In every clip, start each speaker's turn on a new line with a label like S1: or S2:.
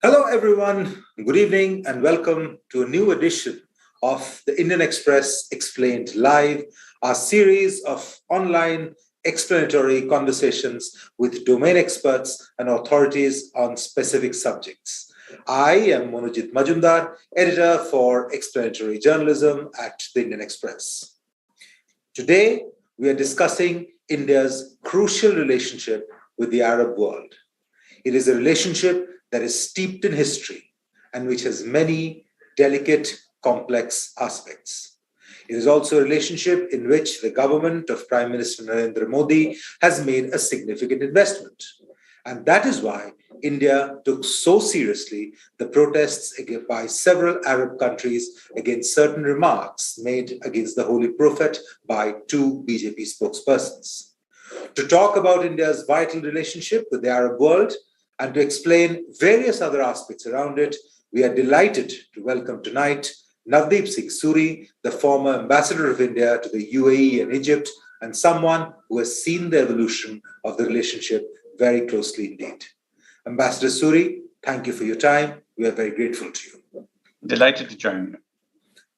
S1: Hello, everyone. Good evening, and welcome to a new edition of the Indian Express Explained Live, our series of online explanatory conversations with domain experts and authorities on specific subjects. I am Monojit Majumdar, editor for explanatory journalism at the Indian Express. Today, we are discussing India's crucial relationship with the Arab world. It is a relationship that is steeped in history and which has many delicate, complex aspects. It is also a relationship in which the government of Prime Minister Narendra Modi has made a significant investment. And that is why India took so seriously the protests by several Arab countries against certain remarks made against the Holy Prophet by two BJP spokespersons. To talk about India's vital relationship with the Arab world, and to explain various other aspects around it, we are delighted to welcome tonight Navdeep Singh Suri, the former ambassador of India to the UAE and Egypt, and someone who has seen the evolution of the relationship very closely indeed. Ambassador Suri, thank you for your time. We are very grateful to you.
S2: Delighted to join you.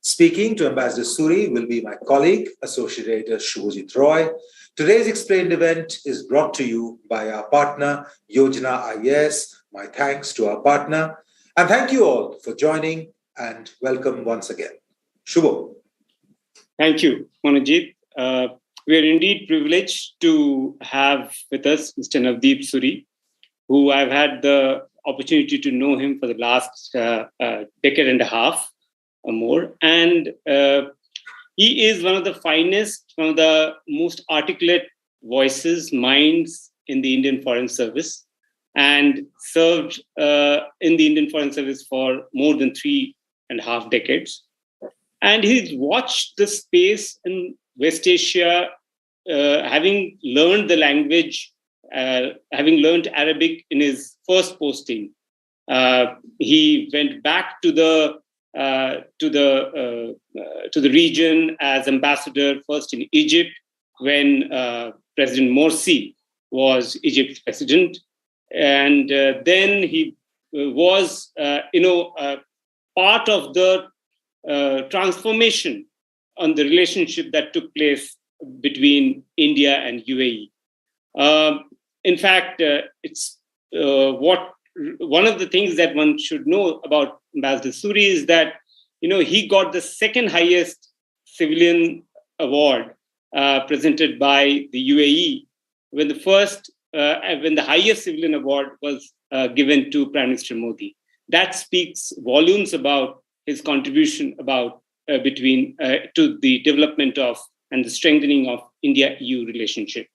S1: Speaking to Ambassador Suri will be my colleague, Associate Editor Shubhajit Roy. Today's explained event is brought to you by our partner, Yojana IAS. My thanks to our partner. And thank you all for joining and welcome once again. Shubho.
S3: Thank you, Manojit. We are indeed privileged to have with us Mr. Navdeep Suri, who I've had the opportunity to know him for the last decade and a half or more. And he is one of the finest, one of the most articulate voices, minds in the Indian Foreign Service, and served in the Indian Foreign Service for more than 3.5 decades. And he's watched the space in West Asia, having learned the language, having learned Arabic in his first posting. He went back to the region as ambassador first in Egypt when President Morsi was Egypt's president, and then he was part of the transformation on the relationship that took place between India and UAE. In fact, it's one of the things that one should know about Ambassador Suri is that, he got the second highest civilian award presented by the UAE, when the highest civilian award was given to Prime Minister Modi. That speaks volumes about his contribution to the development of and the strengthening of India-EU relationship.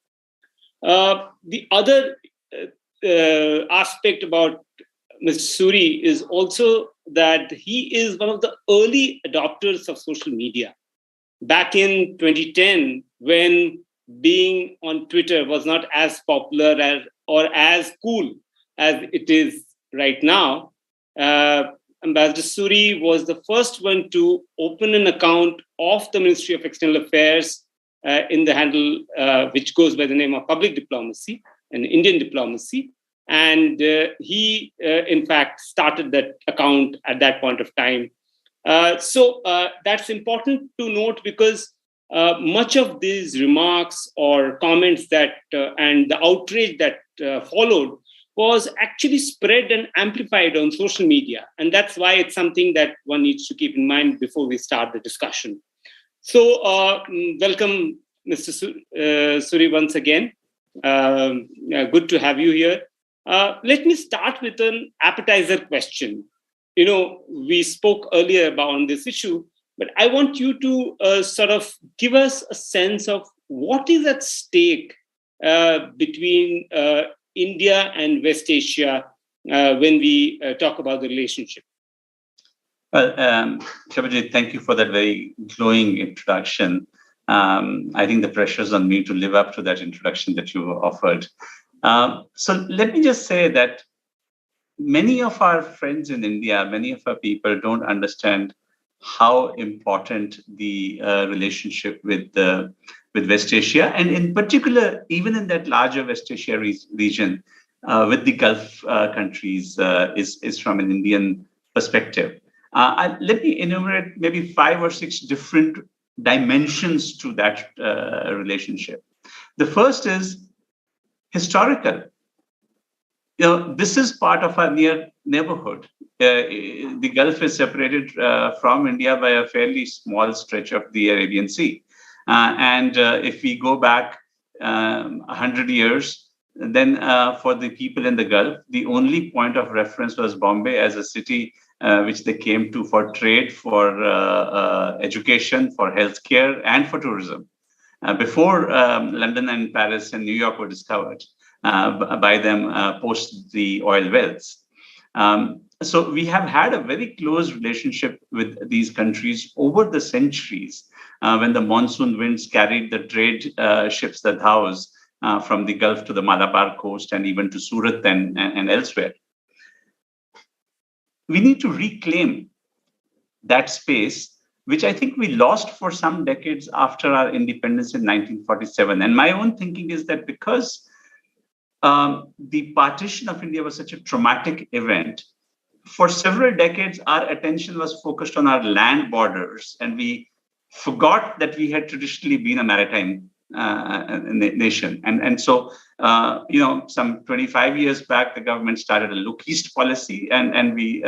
S3: The other aspect about Mr. Suri is also that he is one of the early adopters of social media. Back in 2010, when being on Twitter was not as popular or as cool as it is right now, Ambassador Suri was the first one to open an account of the Ministry of External Affairs in the handle which goes by the name of Public Diplomacy and Indian Diplomacy. And he, in fact, started that account at that point of time. So that's important to note because much of these remarks or comments and the outrage that followed was actually spread and amplified on social media. And that's why it's something that one needs to keep in mind before we start the discussion. So welcome, Mr. Suri, once again. Good to have you here. Let me start with an appetizer question. We spoke earlier about this issue, but I want you to sort of give us a sense of what is at stake between India and West Asia when we talk about the relationship.
S2: Well, Shubhajit, thank you for that very glowing introduction. I think the pressure is on me to live up to that introduction that you offered. So let me just say that many of our friends in India, many of our people don't understand how important the relationship with West Asia, and in particular, even in that larger West Asia region, with the Gulf countries is from an Indian perspective. Let me enumerate maybe 5 or 6 different dimensions to that relationship. The first is historical. This is part of our near neighborhood. The Gulf is separated from India by a fairly small stretch of the Arabian Sea. And if we go back 100 years, then for the people in the Gulf, the only point of reference was Bombay as a city which they came to for trade, for education, for healthcare, and for tourism. Before London and Paris and New York were discovered by them post the oil wells. So we have had a very close relationship with these countries over the centuries when the monsoon winds carried the trade ships, the dhows, from the Gulf to the Malabar coast and even to Surat and elsewhere. We need to reclaim that space, which I think we lost for some decades after our independence in 1947. And my own thinking is that because the partition of India was such a traumatic event, for several decades, our attention was focused on our land borders, and we forgot that we had traditionally been a maritime nation. And so, some 25 years back, the government started a look east policy, and we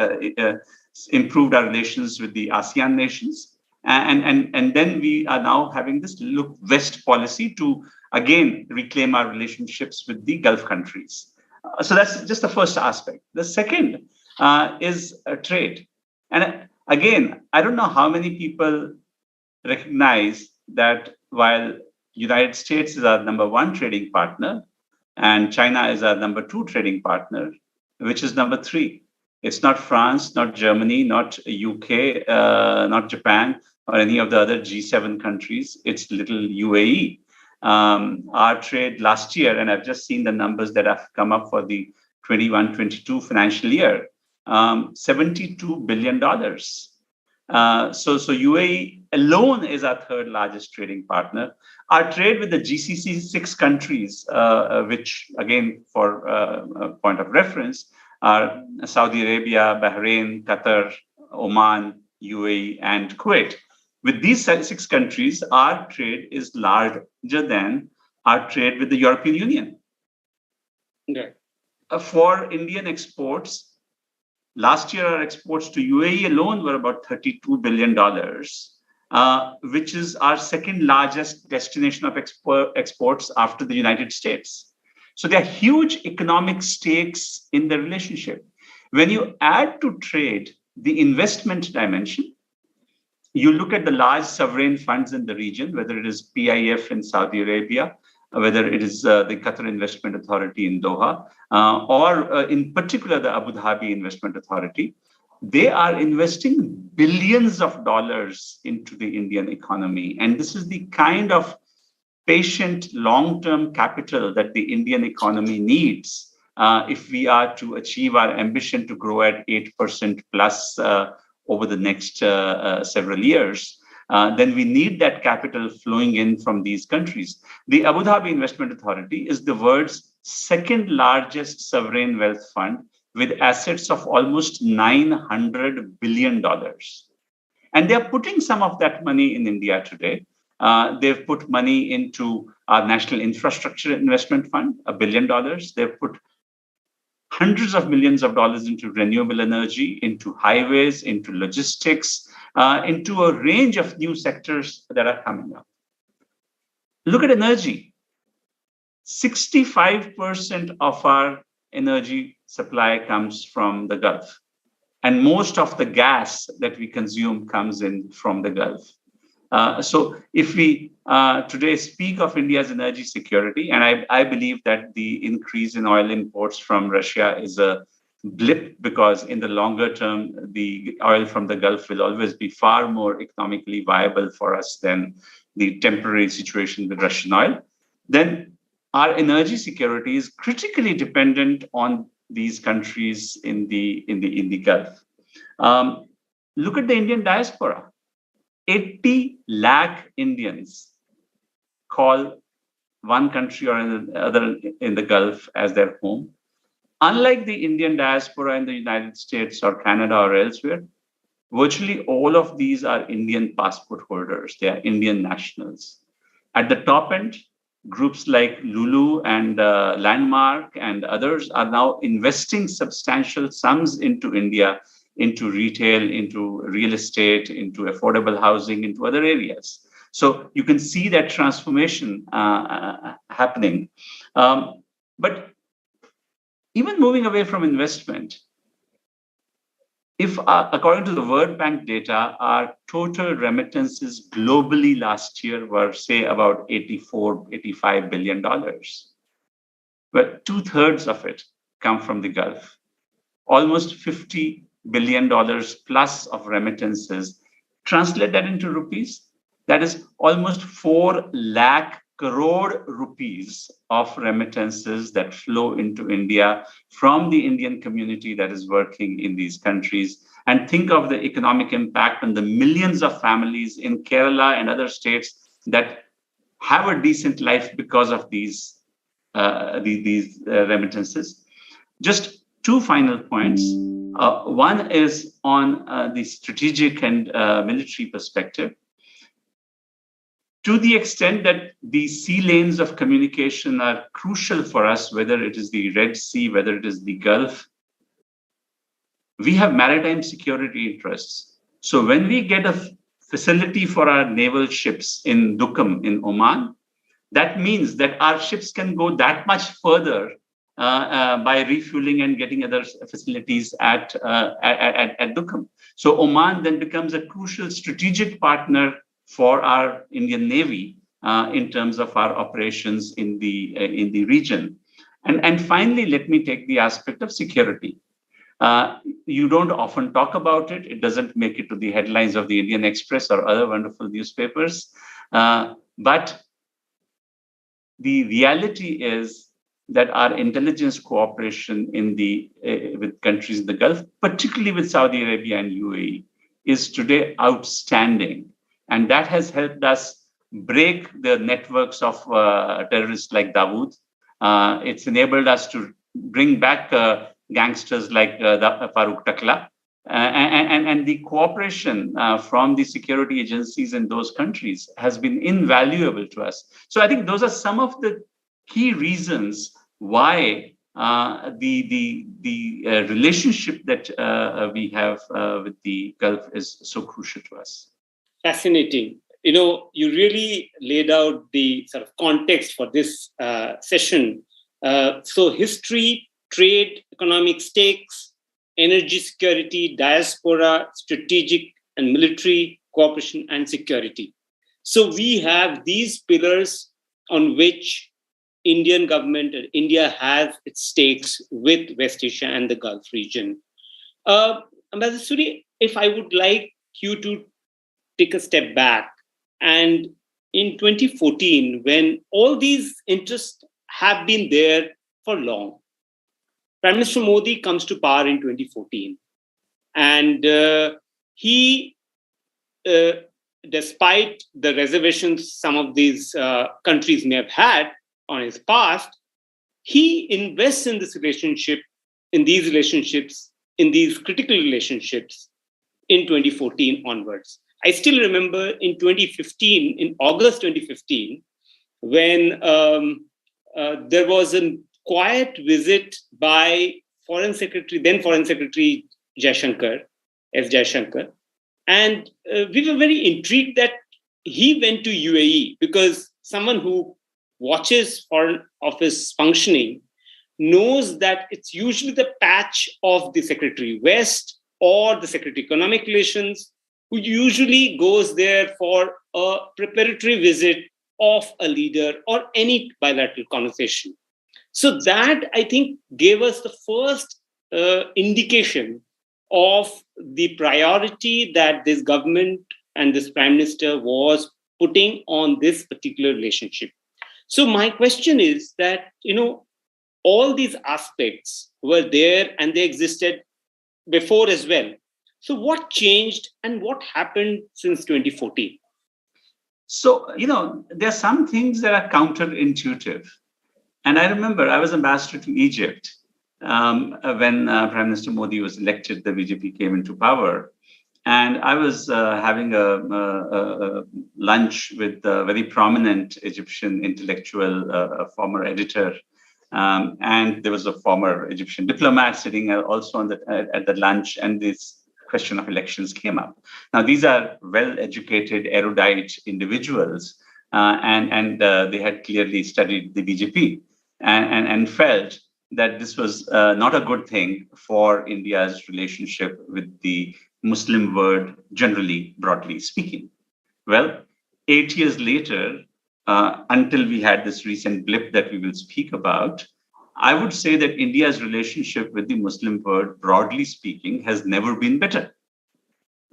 S2: improved our relations with the ASEAN nations. And then we are now having this look west policy to, again, reclaim our relationships with the Gulf countries. So that's just the first aspect. The second is trade. And again, I don't know how many people recognize that while United States is our number 1 trading partner and China is our number 2 trading partner, which is number 3. It's not France, not Germany, not UK, not Japan, or any of the other G7 countries. It's little UAE. Our trade last year, and I've just seen the numbers that have come up for the 21-22 financial year, $72 billion. So UAE alone is our 3rd largest trading partner. Our trade with the GCC 6 countries, which again, for a point of reference, are Saudi Arabia, Bahrain, Qatar, Oman, UAE, and Kuwait. With these 6 countries, our trade is larger than our trade with the European Union.
S3: Okay.
S2: For Indian exports, last year our exports to UAE alone were about $32 billion, which is our 2nd largest destination of exports after the United States. So there are huge economic stakes in the relationship. When you add to trade the investment dimension, you look at the large sovereign funds in the region, whether it is PIF in Saudi Arabia, whether it is the Qatar Investment Authority in Doha, or in particular the Abu Dhabi Investment Authority, they are investing billions of dollars into the Indian economy. And this is the kind of patient long-term capital that the Indian economy needs if we are to achieve our ambition to grow at 8% plus over the next several years. Then we need that capital flowing in from these countries. The Abu Dhabi Investment Authority is the world's 2nd largest sovereign wealth fund with assets of almost $900 billion. And they're putting some of that money in India today. They've put money into our National Infrastructure Investment Fund, $1 billion. They've put hundreds of millions of dollars into renewable energy, into highways, into logistics, into a range of new sectors that are coming up. Look at energy. 65% of our energy supply comes from the Gulf. And most of the gas that we consume comes in from the Gulf. So if we today speak of India's energy security, and I believe that the increase in oil imports from Russia is a blip, because in the longer term, the oil from the Gulf will always be far more economically viable for us than the temporary situation with Russian oil, then our energy security is critically dependent on these countries in the Gulf. Look at the Indian diaspora. 80 lakh Indians call one country or another in the Gulf as their home. unlike the Indian diaspora in the United States or Canada or elsewhere, virtually all of these are Indian passport holders. They are Indian nationals. At the top end, groups like Lulu and Landmark and others are now investing substantial sums into India, into retail, into real estate, into affordable housing, into other areas. So you can see that transformation happening. But even moving away from investment, if according to the World Bank data, our total remittances globally last year were, say, about $85 billion. But 2/3 of it come from the Gulf. Almost $50 billion plus of remittances. Translate that into rupees. That is almost 4 lakh crore rupees of remittances that flow into India from the Indian community that is working in these countries. And think of the economic impact on the millions of families in Kerala and other states that have a decent life because of these remittances. Just two final points. One is on the strategic and military perspective. To the extent that the sea lanes of communication are crucial for us, whether it is the Red Sea, whether it is the Gulf, we have maritime security interests. So when we get a facility for our naval ships in Duqm in Oman, that means that our ships can go that much further by refueling and getting other facilities at Duqm. So Oman then becomes a crucial strategic partner for our Indian Navy in terms of our operations in the region. And finally, let me take the aspect of security. You don't often talk about it. It doesn't make it to the headlines of the Indian Express or other wonderful newspapers. But the reality is that our intelligence cooperation with countries in the Gulf, particularly with Saudi Arabia and UAE, is today outstanding. And that has helped us break the networks of terrorists like Dawood. It's enabled us to bring back gangsters like Farooq Takla. And the cooperation from the security agencies in those countries has been invaluable to us. So I think those are some of the key reasons why the relationship that we have with the Gulf is so crucial to us.
S3: Fascinating. You really laid out the sort of context for this session. So history, trade, economic stakes, energy security, diaspora, strategic and military cooperation and security. So we have these pillars on which Indian government and India has its stakes with West Asia and the Gulf region. Ambassador Suri, if I would like you to take a step back, and in 2014, when all these interests have been there for long, Prime Minister Modi comes to power in 2014, and he, despite the reservations some of these countries may have had on his past, he invests in this relationship, in these critical relationships in 2014 onwards. I still remember in 2015, in August 2015, when there was a quiet visit by then Foreign Secretary Jaishankar, S. Jaishankar. And we were very intrigued that he went to UAE because someone who watches Foreign Office functioning knows that it's usually the patch of the Secretary West or the Secretary Economic Relations who usually goes there for a preparatory visit of a leader or any bilateral conversation. So that, I think, gave us the first indication of the priority that this government and this Prime Minister was putting on this particular relationship. So my question is that, all these aspects were there and they existed before as well. So what changed and what happened since 2014?
S2: So, there are some things that are counterintuitive. And I remember I was ambassador to Egypt. when Prime Minister Modi was elected, the BJP came into power. And I was having a lunch with a very prominent Egyptian intellectual, former editor. And there was a former Egyptian diplomat sitting also at the lunch, and this question of elections came up. Now, these are well-educated, erudite individuals, and they had clearly studied the BJP and felt that this was not a good thing for India's relationship with the Muslim world, generally, broadly speaking. Well, 8 years later, until we had this recent blip that we will speak about, I would say that India's relationship with the Muslim world, broadly speaking, has never been better.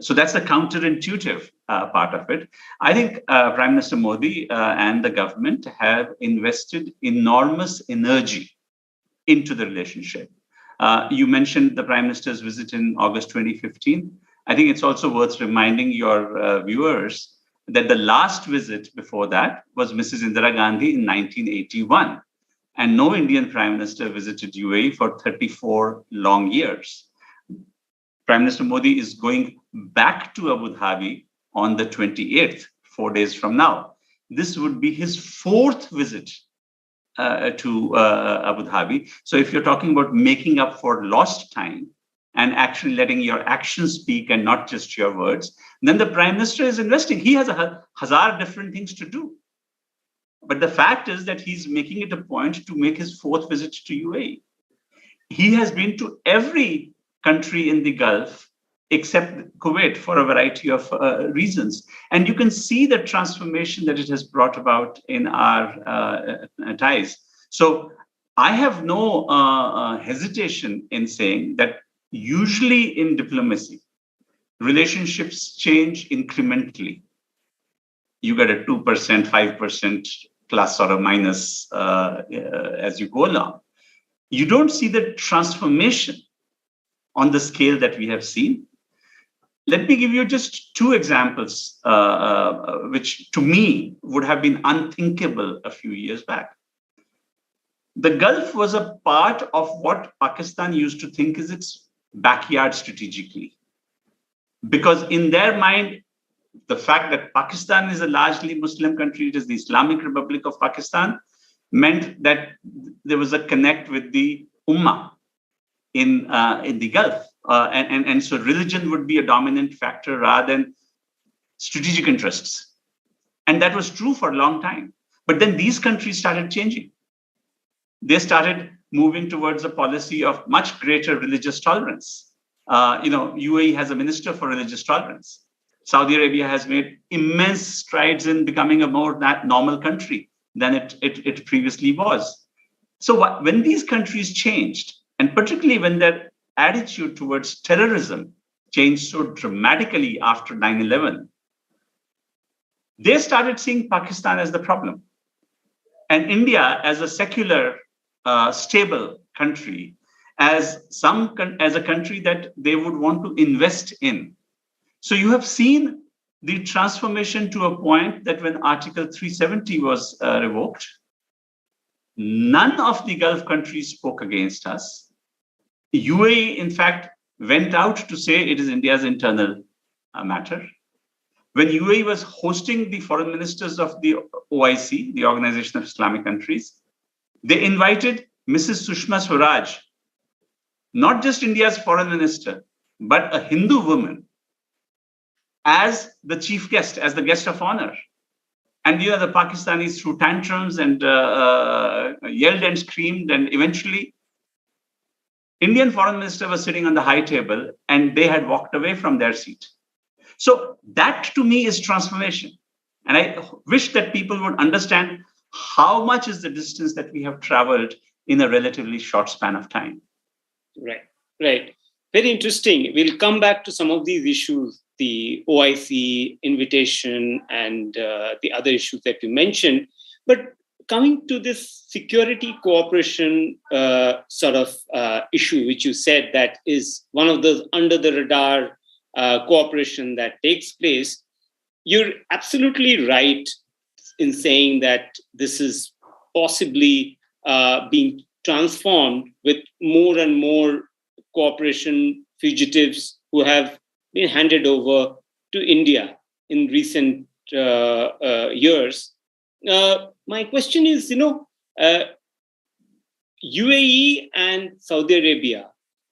S2: So that's the counterintuitive part of it. I think Prime Minister Modi and the government have invested enormous energy into the relationship. You mentioned the Prime Minister's visit in August 2015. I think it's also worth reminding your viewers that the last visit before that was Mrs. Indira Gandhi in 1981. And no Indian Prime Minister visited UAE for 34 long years. Prime Minister Modi is going back to Abu Dhabi on the 28th, 4 days from now. This would be his fourth visit to Abu Dhabi. So if you're talking about making up for lost time and actually letting your actions speak and not just your words, then the Prime Minister is investing. He has a hazard different things to do. But the fact is that he's making it a point to make his fourth visit to UAE. He has been to every country in the Gulf except Kuwait for a variety of reasons. And you can see the transformation that it has brought about in our ties. So I have no hesitation in saying that usually in diplomacy, relationships change incrementally. You get a 2%, 5% plus or a minus as you go along. You don't see the transformation on the scale that we have seen. Let me give you just two examples, which to me would have been unthinkable a few years back. The Gulf was a part of what Pakistan used to think is its backyard strategically. Because in their mind, the fact that Pakistan is a largely Muslim country, it is the Islamic Republic of Pakistan, meant that there was a connect with the Ummah in the Gulf. And so religion would be a dominant factor rather than strategic interests. And that was true for a long time. But then these countries started changing. They started moving towards a policy of much greater religious tolerance. UAE has a minister for religious tolerance. Saudi Arabia has made immense strides in becoming a more normal country than it previously was. So when these countries changed, and particularly when their attitude towards terrorism changed so dramatically after 9/11, they started seeing Pakistan as the problem. And India as a secular, stable country, as a country that they would want to invest in. So you have seen the transformation to a point that when Article 370 was revoked, none of the Gulf countries spoke against us. UAE, in fact, went out to say it is India's internal matter. When UAE was hosting the foreign ministers of the OIC, the Organization of Islamic Countries, they invited Mrs. Sushma Swaraj, not just India's foreign minister, but a Hindu woman, as the chief guest, as the guest of honor. And the Pakistanis threw tantrums and yelled and screamed, and eventually Indian foreign minister was sitting on the high table and they had walked away from their seat. So that to me is transformation. And I wish that people would understand how much is the distance that we have traveled in a relatively short span of time.
S3: Right. Very interesting. We'll come back to some of these issues, the OIC invitation and the other issues that you mentioned. But coming to this security cooperation issue, which you said that is one of those under the radar cooperation that takes place, you're absolutely right in saying that this is possibly being transformed with more and more cooperation fugitives who have been handed over to India in recent years. My question is, UAE and Saudi Arabia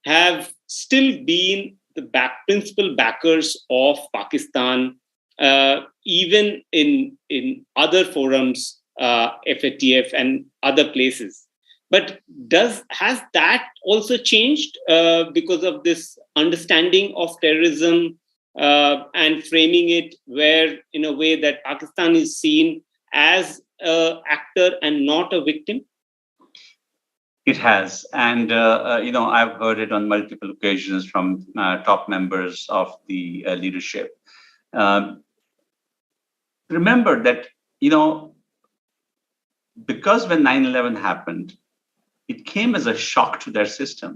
S3: have still been the principal backers of Pakistan, even in other forums, FATF and other places. But has that also changed because of this understanding of terrorism and framing it where, in a way, that Pakistan is seen as an actor and not a victim?
S2: It has. And, I've heard it on multiple occasions from top members of the leadership. Remember that, because when 9/11 happened, it came as a shock to their system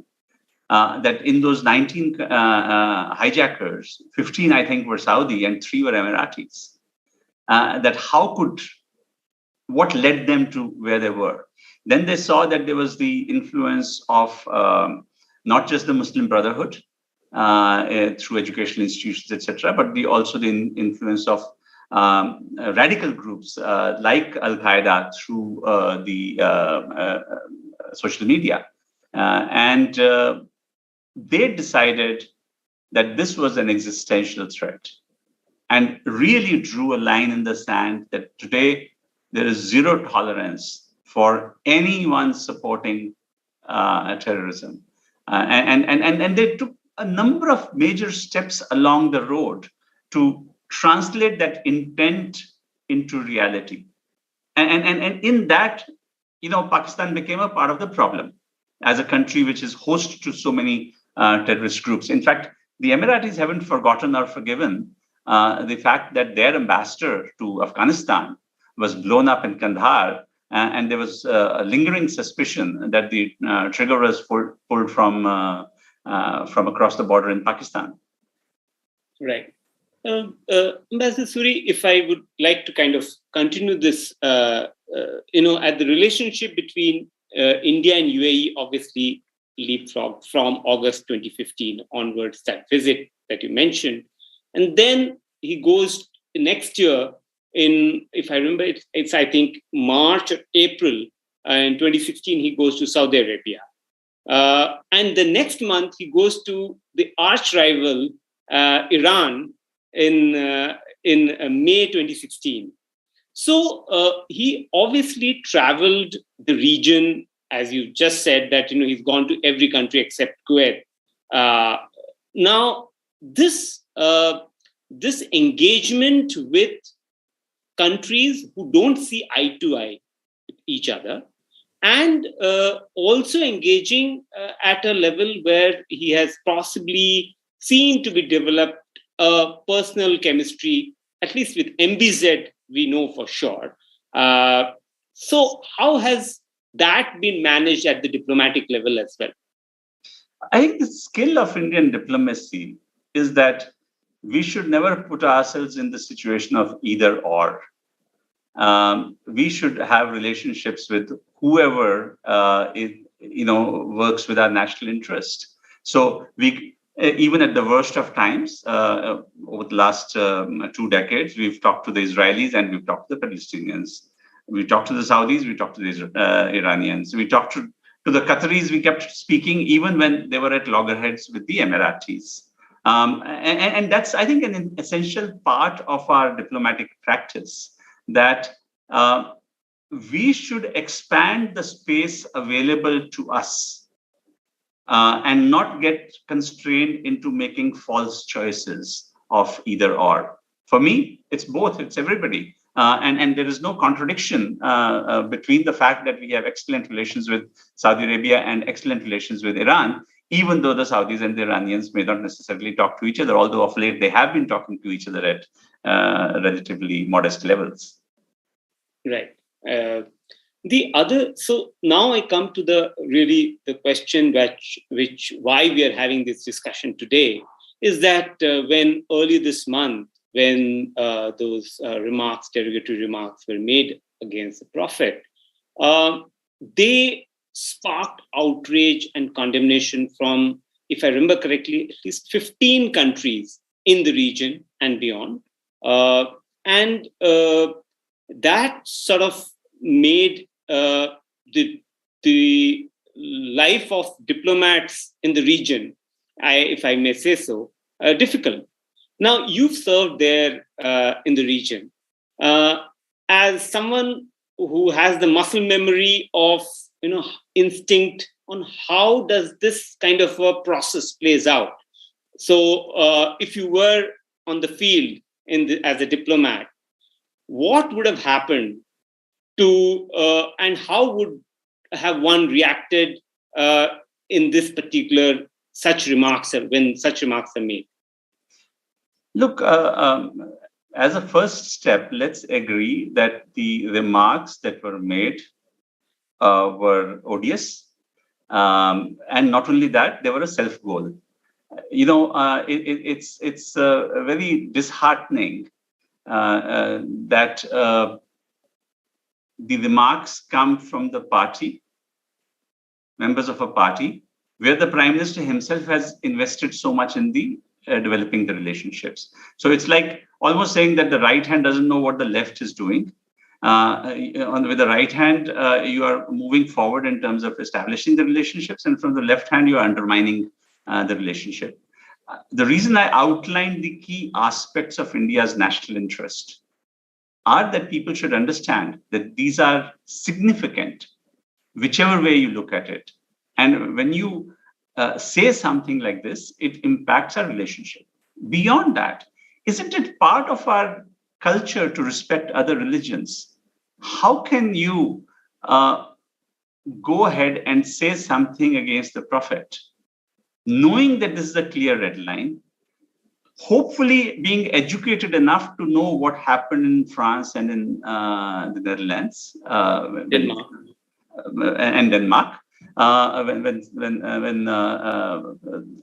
S2: that in those 19 hijackers, 15, I think, were Saudi and 3 were Emiratis. What led them to where they were? Then they saw that there was the influence of not just the Muslim Brotherhood through educational institutions, etc., but also the influence of radical groups like Al-Qaeda through the social media. And they decided that this was an existential threat and really drew a line in the sand that today there is zero tolerance for anyone supporting terrorism. And they took a number of major steps along the road to translate that intent into reality. And in that, Pakistan became a part of the problem as a country which is host to so many terrorist groups. In fact, the Emiratis haven't forgotten or forgiven the fact that their ambassador to Afghanistan was blown up in Kandahar, and there was a lingering suspicion that the trigger was pulled from across the border in Pakistan.
S3: Right. Ambassador Suri, if I would like to kind of continue this, at the relationship between India and UAE, obviously leapfrog from August 2015 onwards, that visit that you mentioned. And then he goes next year if I remember, it's I think March or April in 2016, he goes to Saudi Arabia. And the next month, he goes to the arch rival, Iran, in May 2016. So he obviously traveled the region, as you just said, that he's gone to every country except Kuwait. Now, this engagement with countries who don't see eye to eye with each other, and also engaging at a level where he has possibly seen to be developed a personal chemistry, at least with MBZ, we know for sure. So how has that been managed at the diplomatic level as well?
S2: I think the skill of Indian diplomacy is that we should never put ourselves in the situation of either or. We should have relationships with whoever works with our national interest. So we, even at the worst of times, over the last 2 decades, we've talked to the Israelis and we've talked to the Palestinians. We talked to the Saudis, we talked to the Iranians. We talked to the Qataris. We kept speaking even when they were at loggerheads with the Emiratis. And that's, I think, an essential part of our diplomatic practice, that we should expand the space available to us and not get constrained into making false choices of either or. For me, it's both, it's everybody. And there is no contradiction between the fact that we have excellent relations with Saudi Arabia and excellent relations with Iran, even though the Saudis and the Iranians may not necessarily talk to each other, although of late they have been talking to each other at relatively modest levels.
S3: Right. So now I come to the question which why we are having this discussion today, is that when early this month, when those derogatory remarks were made against the Prophet, they sparked outrage and condemnation from, if I remember correctly, at least 15 countries in the region and beyond. And that sort of made the life of diplomats in the region, if I may say so, difficult. Now, you've served there in the region. As someone who has the muscle memory of instinct on how does this kind of a process plays out. So if you were on the field as a diplomat, what would have happened to and how would have one reacted in this particular such remarks when such remarks are made?
S2: Look, as a first step, let's agree that the remarks that were made were odious. And not only that, they were a self-goal. It's very disheartening that the remarks come from the party, members of a party, where the Prime Minister himself has invested so much in the developing the relationships. So it's like almost saying that the right hand doesn't know what the left is doing. With the right hand, you are moving forward in terms of establishing the relationships, and from the left hand, you are undermining the relationship. The reason I outlined the key aspects of India's national interest are that people should understand that these are significant, whichever way you look at it. And when you say something like this, it impacts our relationship. Beyond that, isn't it part of our culture to respect other religions? How can you go ahead and say something against the Prophet, knowing that this is a clear red line, hopefully being educated enough to know what happened in France and in the Netherlands and Denmark, when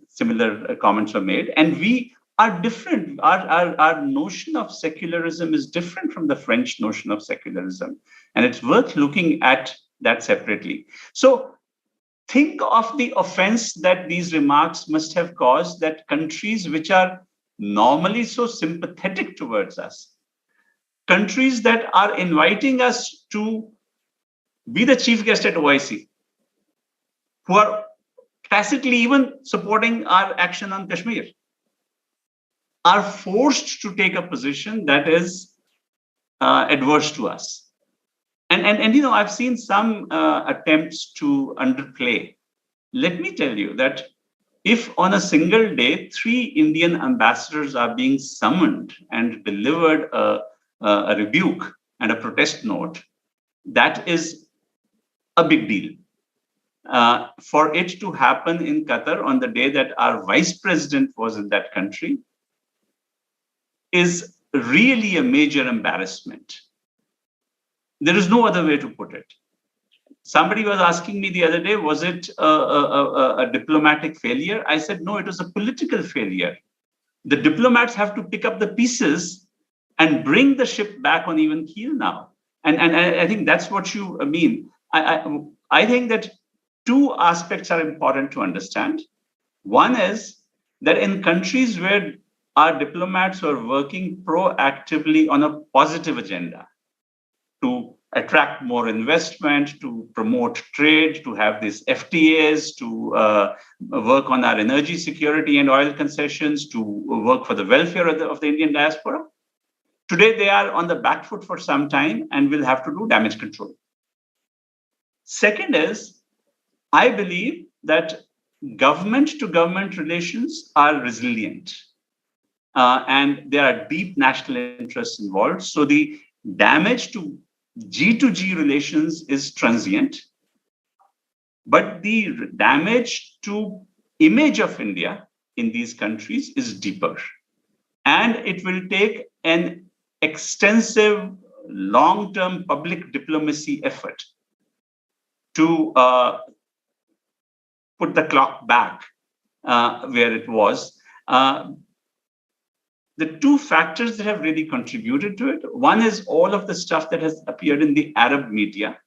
S2: similar comments were made. And we are different. Our notion of secularism is different from the French notion of secularism. And it's worth looking at that separately. So think of the offense that these remarks must have caused, that countries which are normally so sympathetic towards us, countries that are inviting us to be the chief guest at OIC, who are tacitly even supporting our action on Kashmir, are forced to take a position that is adverse to us. And I've seen some attempts to underplay. Let me tell you that if on a single day, 3 Indian ambassadors are being summoned and delivered a rebuke and a protest note, that is a big deal. For it to happen in Qatar on the day that our vice president was in that country is really a major embarrassment. There is no other way to put it. Somebody was asking me the other day, was it a diplomatic failure? I said, no, it was a political failure. The diplomats have to pick up the pieces and bring the ship back on even keel now. And I think that's what you mean. I think that 2 aspects are important to understand. One is that in countries where our diplomats are working proactively on a positive agenda to attract more investment, to promote trade, to have these FTAs, to work on our energy security and oil concessions, to work for the welfare of the Indian diaspora. Today, they are on the back foot for some time and will have to do damage control. Second is, I believe that government-to-government relations are resilient and there are deep national interests involved. So the damage to G2G relations is transient, but the damage to image of India in these countries is deeper. And it will take an extensive long-term public diplomacy effort to put the clock back where it was. The 2 factors that have really contributed to it, one is all of the stuff that has appeared in the Arab media,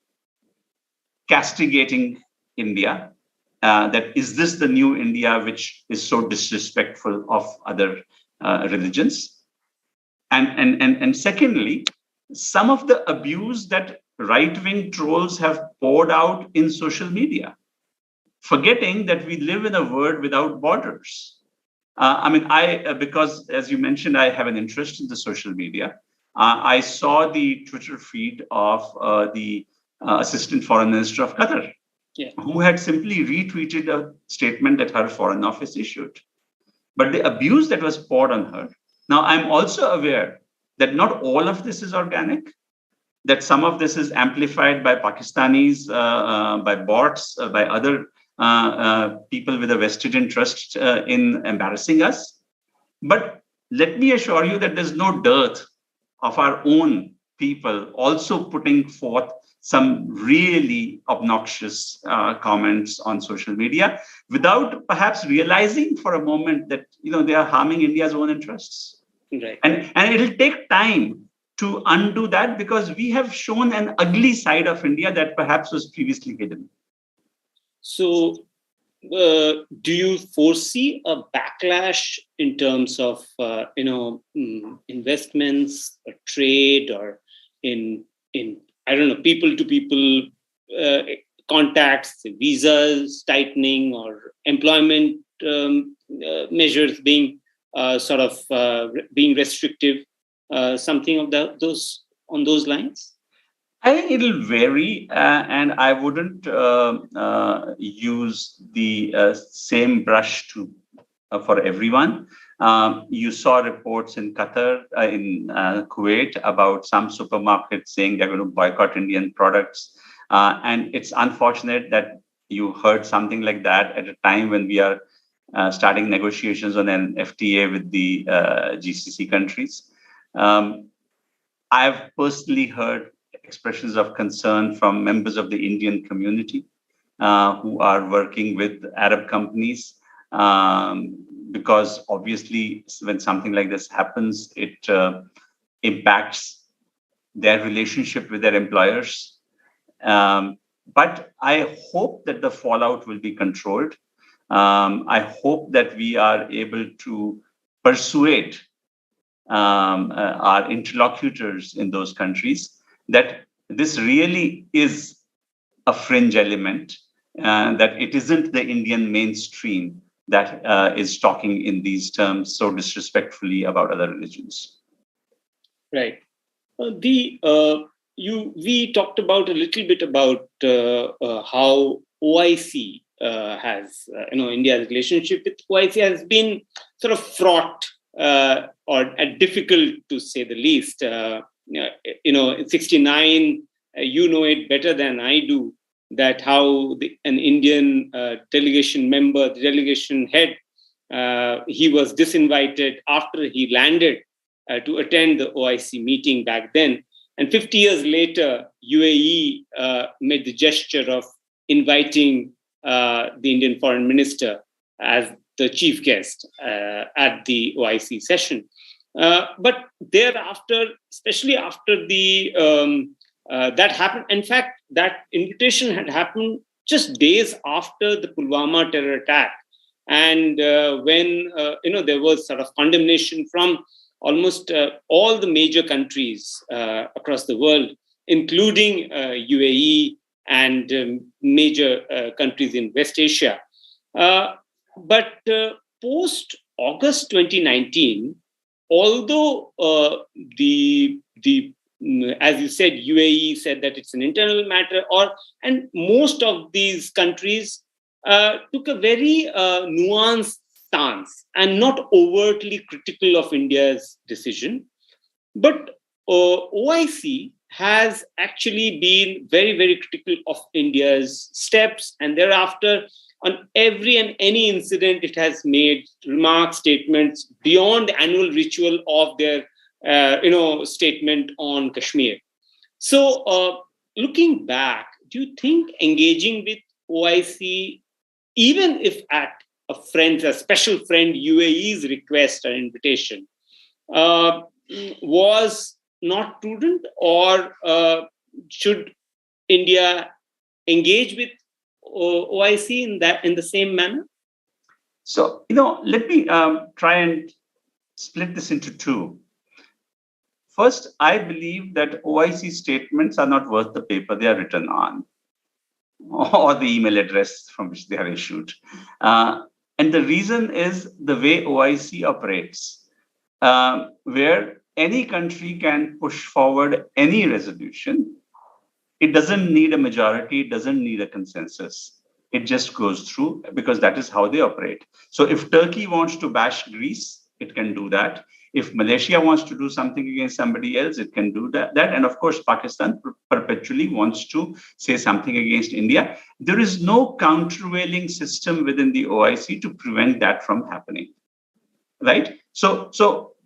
S2: castigating India. That is this the new India which is so disrespectful of other religions? And secondly, some of the abuse that right-wing trolls have poured out in social media, forgetting that we live in a world without borders. Because as you mentioned, I have an interest in the social media. I saw the Twitter feed of the Assistant Foreign Minister of Qatar, who had simply retweeted a statement that her Foreign Office issued. But the abuse that was poured on her. Now, I'm also aware that not all of this is organic, that some of this is amplified by Pakistanis, by bots, by other people with a vested interest in embarrassing us. But let me assure you that there's no dearth of our own people also putting forth some really obnoxious comments on social media without perhaps realizing for a moment that they are harming India's own interests.
S3: Right.
S2: And it'll take time to undo that because we have shown an ugly side of India that perhaps was previously hidden.
S3: So, do you foresee a backlash in terms of investments, or trade, or in I don't know, people to people contacts, visas tightening, or employment measures being being restrictive, something of those on those lines?
S2: I think it'll vary, and I wouldn't use the same brush for everyone. You saw reports in Qatar, in Kuwait, about some supermarkets saying they're going to boycott Indian products. And it's unfortunate that you heard something like that at a time when we are starting negotiations on an FTA with the GCC countries. I've personally heard expressions of concern from members of the Indian community who are working with Arab companies. Because obviously, when something like this happens, it impacts their relationship with their employers. But I hope that the fallout will be controlled. I hope that we are able to persuade our interlocutors in those countries that this really is a fringe element, that it isn't the Indian mainstream that is talking in these terms so disrespectfully about other religions.
S3: Right. We talked about a little bit about how OIC has, India's relationship with OIC has been sort of fraught or difficult, to say the least. In 69, you know it better than I do, that how an Indian delegation member, the delegation head, he was disinvited after he landed to attend the OIC meeting back then. And 50 years later, UAE made the gesture of inviting the Indian foreign minister as the chief guest at the OIC session. But thereafter, especially after that happened, in fact, that invitation had happened just days after the Pulwama terror attack. And when, there was sort of condemnation from almost all the major countries across the world, including UAE and major countries in West Asia. But post-August 2019, although as you said, UAE said that it's an internal matter, and most of these countries took a very nuanced stance and not overtly critical of India's decision. But OIC has actually been very, very critical of India's steps, and thereafter, on every and any incident, it has made remarks, statements beyond the annual ritual of their statement on Kashmir. So, looking back, do you think engaging with OIC, even if at a special friend UAE's request or invitation, was not prudent, or should India engage with OIC in the same manner?
S2: So, let me try and split this into two. First, I believe that OIC statements are not worth the paper they are written on, or the email address from which they are issued. And the reason is the way OIC operates, where any country can push forward any resolution. It doesn't need a majority, it doesn't need a consensus. It just goes through because that is how they operate. So if Turkey wants to bash Greece, it can do that. If Malaysia wants to do something against somebody else, it can do that. And of course, Pakistan perpetually wants to say something against India. There is no countervailing system within the OIC to prevent that from happening, right? So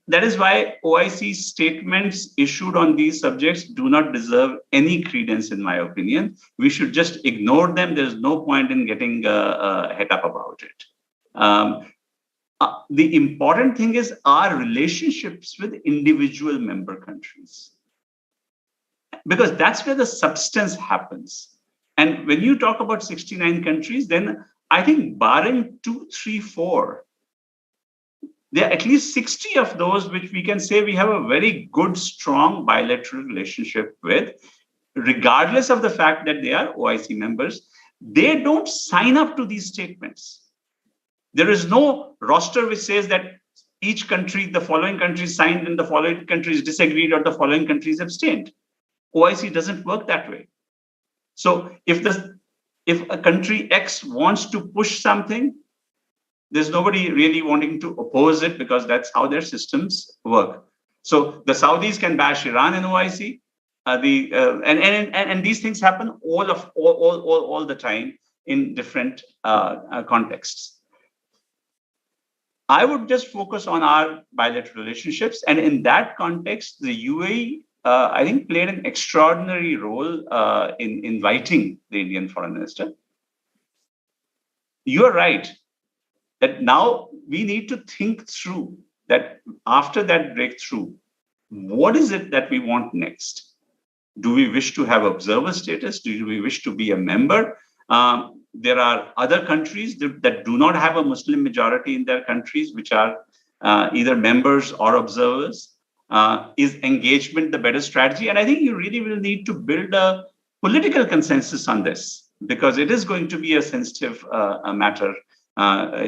S2: that is why OIC statements issued on these subjects do not deserve any credence, in my opinion. We should just ignore them. There's no point in getting head up about it. The important thing is our relationships with individual member countries, because that's where the substance happens. And when you talk about 69 countries, then I think barring 2, 3, 4, there are at least 60 of those which we can say we have a very good, strong bilateral relationship with, regardless of the fact that they are OIC members. They don't sign up to these statements. There is no roster which says that each country, the following countries signed and the following countries disagreed or the following countries abstained. OIC doesn't work that way. So if a country X wants to push something, there's nobody really wanting to oppose it because that's how their systems work. So the Saudis can bash Iran in OIC. And these things happen all the time in different contexts. I would just focus on our bilateral relationships. And in that context, the UAE, I think, played an extraordinary role in inviting the Indian foreign minister. You're right that now we need to think through that after that breakthrough, what is it that we want next? Do we wish to have observer status? Do we wish to be a member? There are other countries that do not have a Muslim majority in their countries, which are either members or observers. Is engagement the better strategy? And I think you really will need to build a political consensus on this, because it is going to be a sensitive matter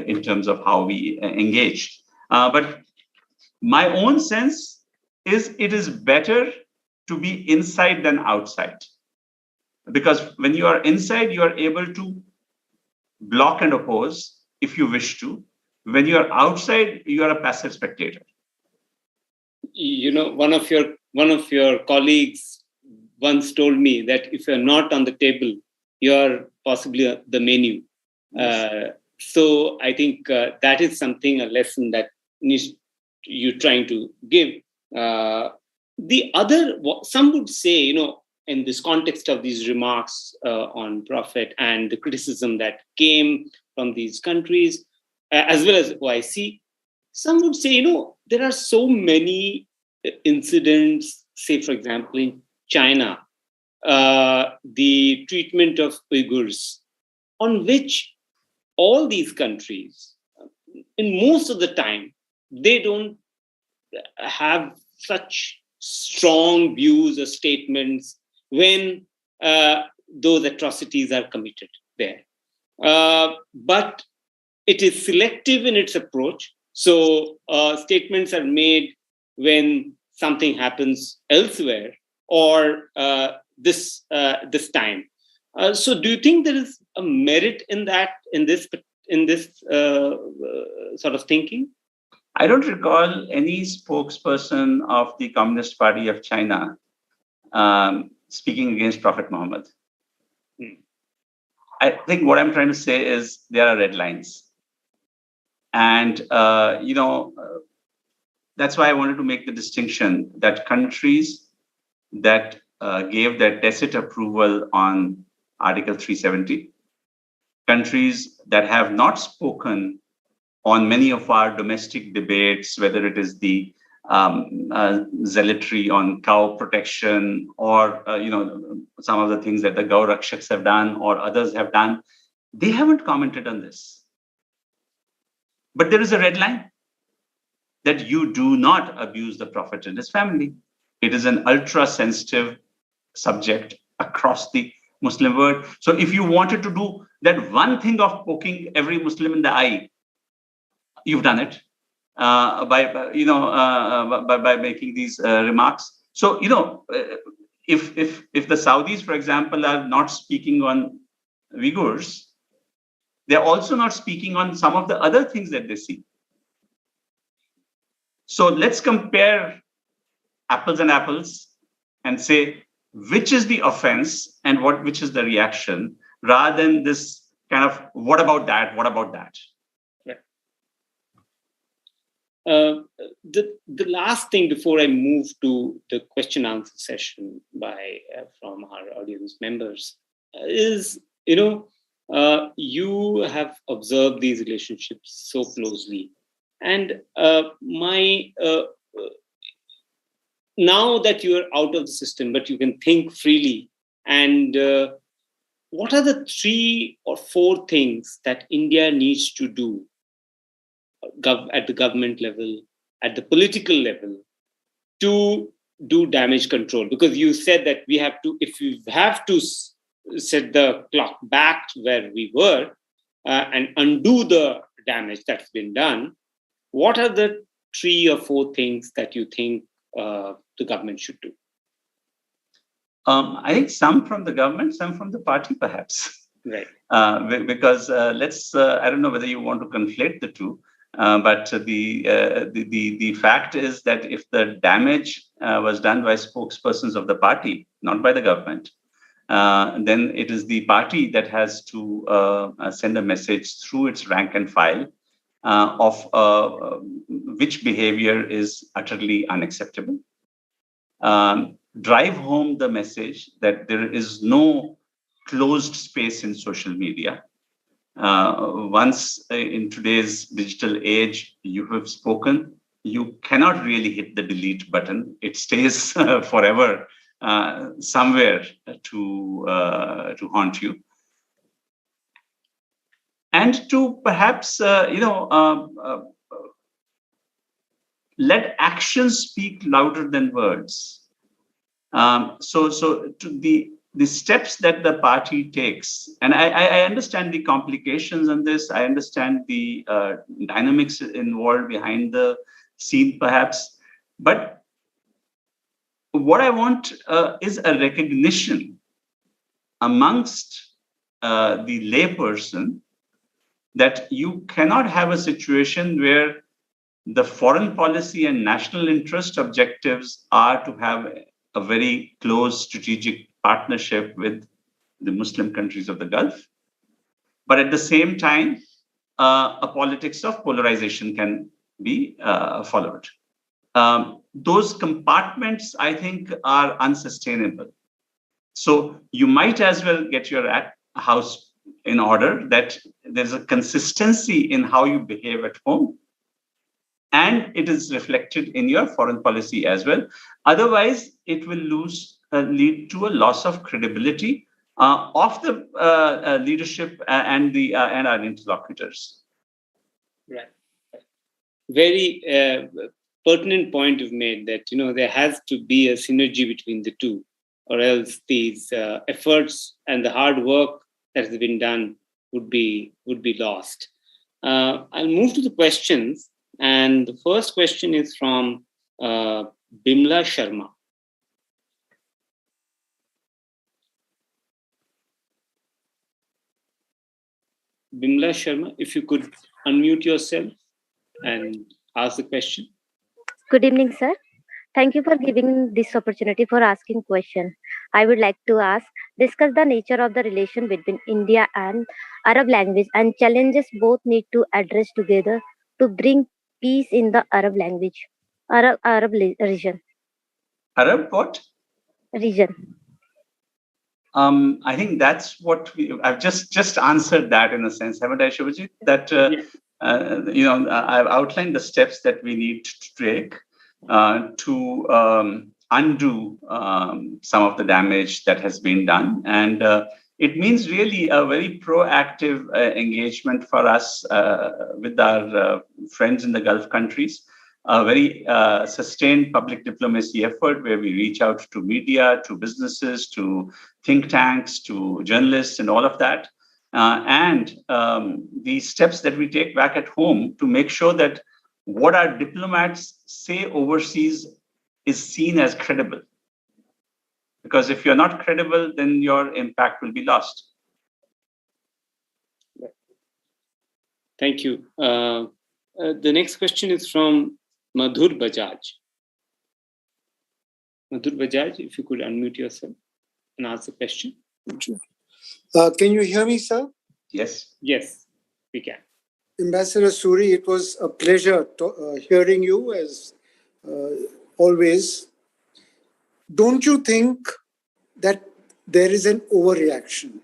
S2: in terms of how we engage. But my own sense is it is better to be inside than outside. Because when you are inside, you are able to block and oppose if you wish to. When you are outside, you are a passive spectator.
S3: One of your colleagues once told me that if you're not on the table, you're possibly the menu. Yes. So I think that is something, a lesson that you're trying to give. The other, some would say, in this context of these remarks on Prophet and the criticism that came from these countries, as well as OIC, some would say, there are so many incidents, say, for example, in China, the treatment of Uyghurs, on which all these countries, in most of the time, they don't have such strong views or statements when those atrocities are committed there. But it is selective in its approach. So statements are made when something happens elsewhere or this time. So do you think there is a merit in that, in this sort of thinking?
S2: I don't recall any spokesperson of the Communist Party of China speaking against Prophet Muhammad. I think what I'm trying to say is there are red lines. And, that's why I wanted to make the distinction that countries that gave their tacit approval on Article 370, countries that have not spoken on many of our domestic debates, whether it is the zealotry on cow protection or, some of the things that the Govt have done or others have done, They haven't commented on this. But there is a red line that you do not abuse the Prophet and his family. It is an ultra-sensitive subject across the Muslim world. So if you wanted to do that one thing of poking every Muslim in the eye, you've done it by making these remarks. So if the Saudis, for example, are not speaking on Uyghurs, they're also not speaking on some of the other things that they see. So let's compare apples and apples and say which is the offense and which is the reaction, rather than this kind of what about that? What about that?
S3: The last thing before I move to the question answer session from our audience members is, you have observed these relationships so closely, and now that you are out of the system, but you can think freely, and what are the 3 or 4 things that India needs to do at the government level, at the political level, to do damage control? Because you said that if we have to set the clock back to where we were and undo the damage that's been done, what are the 3 or 4 things that you think the government should do?
S2: I think some from the government, some from the party, perhaps.
S3: Right.
S2: Because I don't know whether you want to conflate the two, but the fact is that if the damage was done by spokespersons of the party, not by the government, then it is the party that has to send a message through its rank and file of which behavior is utterly unacceptable. Drive home the message that there is no closed space in social media. Once in today's digital age you have spoken, you cannot really hit the delete button. It stays forever somewhere to haunt you. And to perhaps, let actions speak louder than words. So to the steps that the party takes, and I understand the complications on this. I understand the dynamics involved behind the scene, perhaps. But what I want is a recognition amongst the layperson that you cannot have a situation where the foreign policy and national interest objectives are to have a very close strategic partnership with the Muslim countries of the Gulf. But at the same time, a politics of polarization can be followed. Those compartments, I think, are unsustainable. So you might as well get your house in order, that there's a consistency in how you behave at home, and it is reflected in your foreign policy as well. Otherwise, it will lead to a loss of credibility of the leadership and our interlocutors.
S3: Right. Very pertinent point you've made, that there has to be a synergy between the two, or else these efforts and the hard work that has been done would be lost. I'll move to the questions. And the first question is from Bimla Sharma. Bimla Sharma, if you could unmute yourself and ask the question.
S4: Good evening, sir. Thank you for giving this opportunity for asking question. I would like to discuss the nature of the relation between India and Arab language and challenges both need to address together to bring peace in the Arab language, Arab region.
S2: Arab what?
S4: Region.
S2: I think that's what I've just answered that in a sense, haven't I, Shubhajit? That I've outlined the steps that we need to take to undo some of the damage that has been done, and it means really a very proactive engagement for us with our friends in the Gulf countries, a very sustained public diplomacy effort where we reach out to media, to businesses, to think tanks, to journalists, and all of that. And the steps that we take back at home to make sure that what our diplomats say overseas is seen as credible. Because if you're not credible, then your impact will be lost.
S3: Thank you. The next question is from Madhur Bajaj. Madhur Bajaj, if you could unmute yourself and ask the question.
S5: Can you hear me, sir?
S2: Yes.
S3: Yes, we can.
S5: Ambassador Suri, it was a pleasure hearing you as always. Don't you think that there is an overreaction?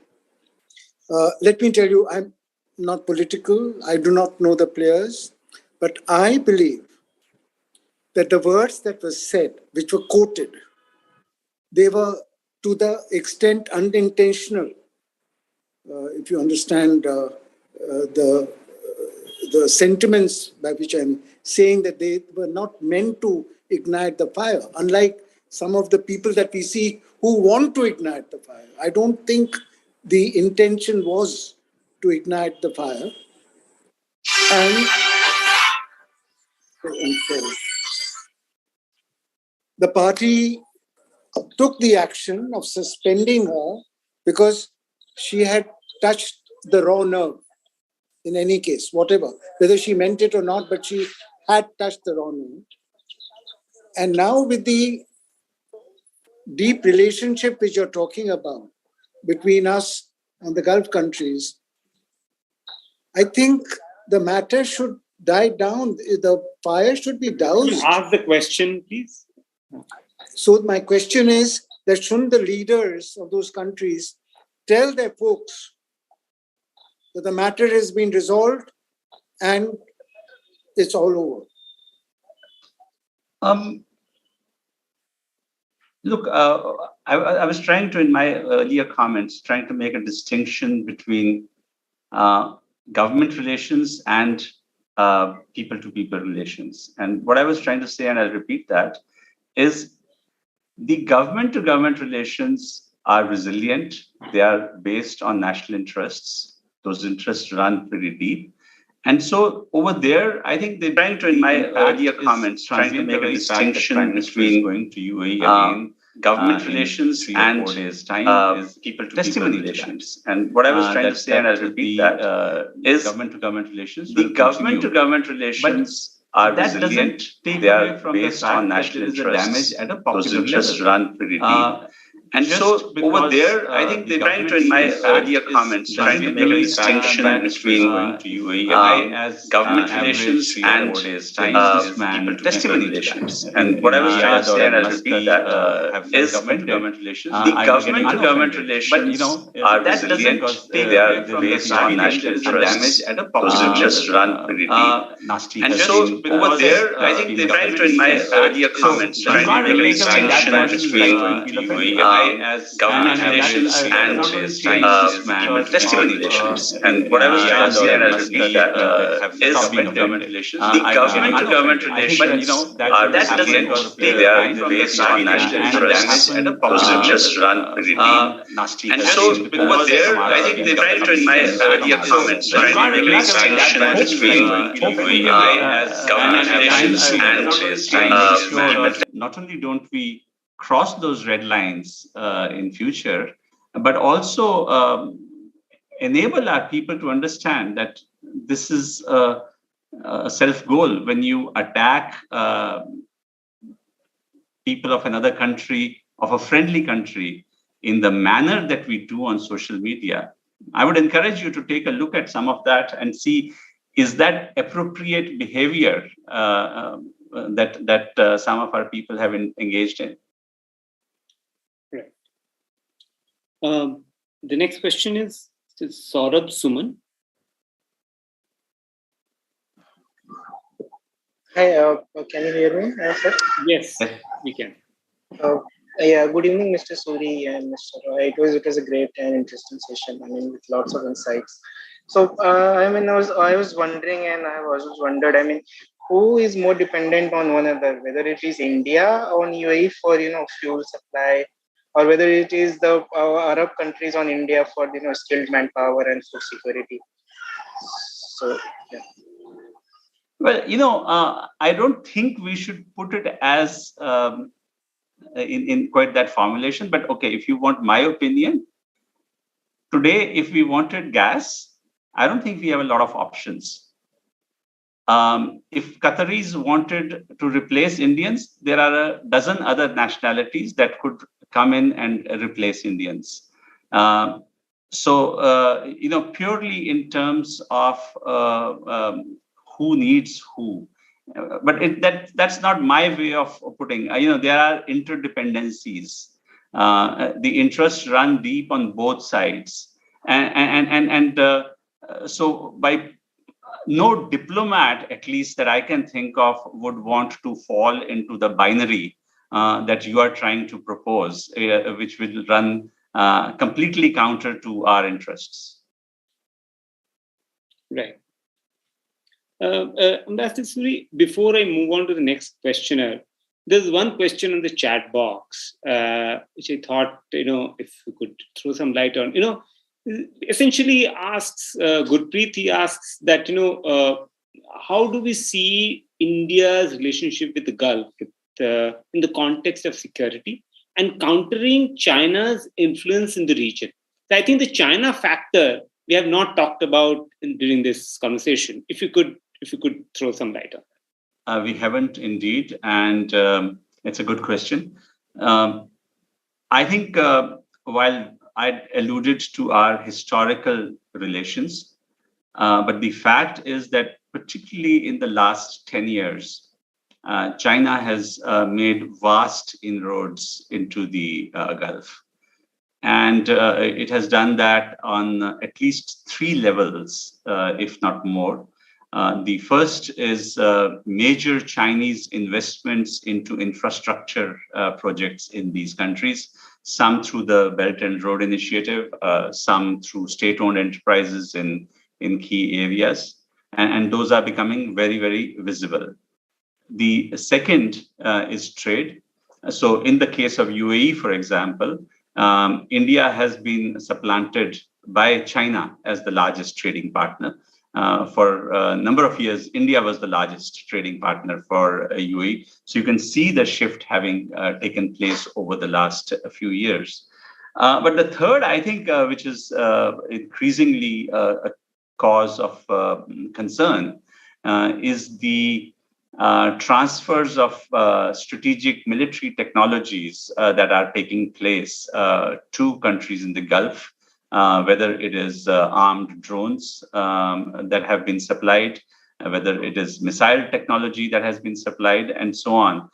S5: Let me tell you, I'm not political. I do not know the players, but I believe that the words that were said, which were quoted, they were to the extent unintentional. If you understand the sentiments by which I'm saying that they were not meant to ignite the fire, unlike some of the people that we see who want to ignite the fire. I don't think the intention was to ignite the fire. And the party took the action of suspending her because she had touched the raw nerve. In any case, whatever, whether she meant it or not, but she had touched the raw nerve. And now with the deep relationship which you're talking about between us and the Gulf countries, I think the matter should die down. The fire should be doused.
S3: Ask the question, please.
S5: So my question is that shouldn't the leaders of those countries tell their folks that the matter has been resolved and it's all over?
S2: Look, I was trying to, in my earlier comments, trying to make a distinction between government relations and people-to-people relations. And what I was trying to say, and I'll repeat that, is the government-to-government relations are resilient. They are based on national interests. Those interests run pretty deep. And so over there, I think they're trying to, in my earlier comments, trying to make a distinction between going to UAE again, government relations and people-to-people relations. And what I was trying to say, and I'll repeat that, is government-to-government relations. The government-to-government relations are resilient. They are based on national interests. Those interests run pretty deep. And so over there, I think they're trying to, in my earlier comments, trying to make a distinction between going to UAE as government relations and people-to-people relations. And what I was trying to say, and I'll repeat that, is government-to-government relations. The government-to-government relations are resilient. They are based on national interests. Those interests run pretty deep. And so over there, I think they're trying to, in my earlier comments, trying to make a distinction between going to UAE as government relations and people-to-people relations. And what I was trying to say, and I'll repeat that, is government-to-government relations. The government-to-government relations are resilient. They are based on national interests. Those interests run pretty deep. And so over there, I think they're trying to, in my earlier comments, trying to make a distinction between going to UAE as government relations and people-to-people. Not only don't we cross those red lines in future, but also enable our people to understand that this is a self-goal. When you attack people of another country, of a friendly country, in the manner that we do on social media, I would encourage you to take a look at some of that and see, is that appropriate behavior that some of our people have engaged in?
S3: The next question is Saurabh Suman.
S6: Hi, can you hear me, sir?
S3: Yes, we can.
S6: Yeah, good evening, Mr. Suri and Mr. Roy. It was a great and interesting session. I mean, with lots of insights. So, I was wondering, and I have always wondered. I mean, who is more dependent on one another? Whether it is India on UAE for fuel supply, or whether it is the Arab countries on India for skilled manpower and food security. So, yeah.
S2: Well, I don't think we should put it as in quite that formulation. But okay, if you want my opinion, today, if we wanted gas, I don't think we have a lot of options. If Qataris wanted to replace Indians, there are a dozen other nationalities that could come in and replace Indians. Purely in terms of who needs who. But that's not my way of putting. There are interdependencies. The interests run deep on both sides, so by no diplomat, at least that I can think of, would want to fall into the binary that you are trying to propose, which will run completely counter to our interests.
S3: Right. Ambassador Suri, before I move on to the next questioner, there's one question in the chat box, which I thought, if we could throw some light on. Essentially asks, Gurpreet, he asks that, how do we see India's relationship with the Gulf in the context of security and countering China's influence in the region? So I think the China factor we have not talked about during this conversation. If you could throw some light on that.
S2: We haven't indeed, and it's a good question. I think while I alluded to our historical relations, but the fact is that particularly in the last 10 years, China has made vast inroads into the Gulf. And it has done that on at least 3 levels, if not more. The first is major Chinese investments into infrastructure projects in these countries, some through the Belt and Road Initiative, some through state-owned enterprises in key areas. And those are becoming very, very visible. The second is trade. So in the case of UAE, for example, India has been supplanted by China as the largest trading partner. For a number of years, India was the largest trading partner for UAE. So you can see the shift having taken place over the last few years. But the third, I think, which is increasingly a cause of concern, is the transfers of strategic military technologies that are taking place to countries in the Gulf. Whether it is armed drones that have been supplied, whether it is missile technology that has been supplied, and so on.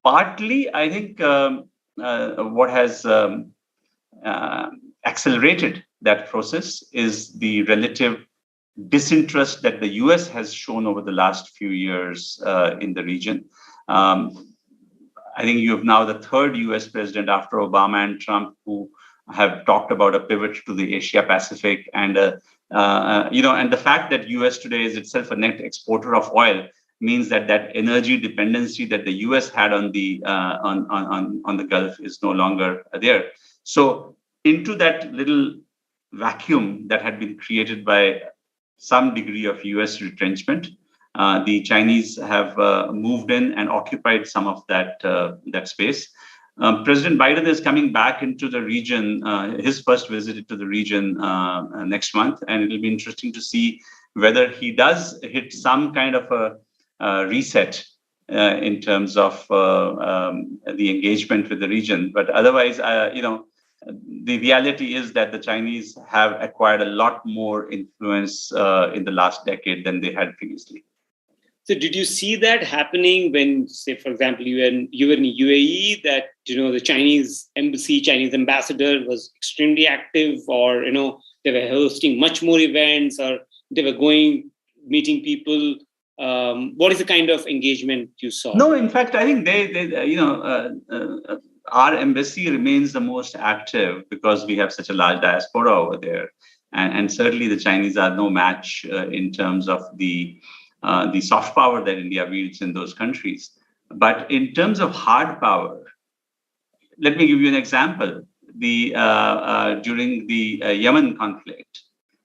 S2: Partly, I think what has accelerated that process is the relative disinterest that the US has shown over the last few years in the region. I think you have now the 3rd US president after Obama and Trump who have talked about a pivot to the Asia Pacific, and and the fact that US today is itself a net exporter of oil means that energy dependency that the US had on the Gulf is no longer there. So into that little vacuum that had been created by some degree of US retrenchment, the Chinese have moved in and occupied some of that space. President Biden is coming back into the region, his first visit to the region next month, and it'll be interesting to see whether he does hit some kind of a reset in terms of the engagement with the region. But otherwise, the reality is that the Chinese have acquired a lot more influence in the last decade than they had previously.
S3: So did you see that happening when, say, for example, you were in UAE, that, the Chinese embassy, Chinese ambassador was extremely active, or, they were hosting much more events, or they were meeting people? What is the kind of engagement you saw?
S2: No, in fact, I think our embassy remains the most active because we have such a large diaspora over there. And certainly the Chinese are no match in terms of the soft power that India wields in those countries. But in terms of hard power, let me give you an example. During the Yemen conflict,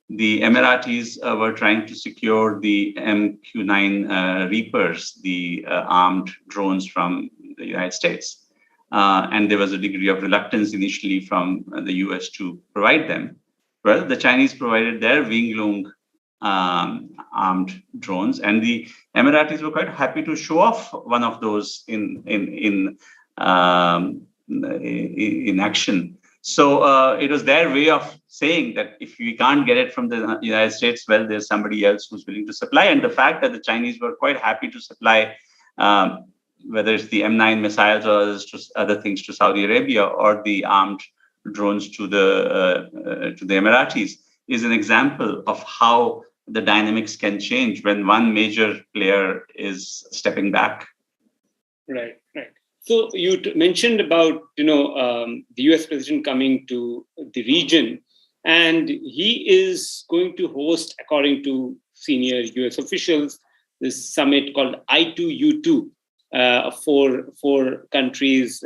S2: the Emiratis were trying to secure the MQ-9 Reapers, the armed drones from the United States. And there was a degree of reluctance initially from the US to provide them. Well, the Chinese provided their Wing-Lung armed drones, and the Emiratis were quite happy to show off one of those in action. So it was their way of saying that if we can't get it from the United States, well, there's somebody else who's willing to supply. And the fact that the Chinese were quite happy to supply, whether it's the M9 missiles or other things to Saudi Arabia, or the armed drones to the Emiratis, is an example of how the dynamics can change when one major player is stepping back.
S3: Right. So you mentioned about the US president coming to the region, and he is going to host, according to senior US officials, this summit called I2U2, four countries: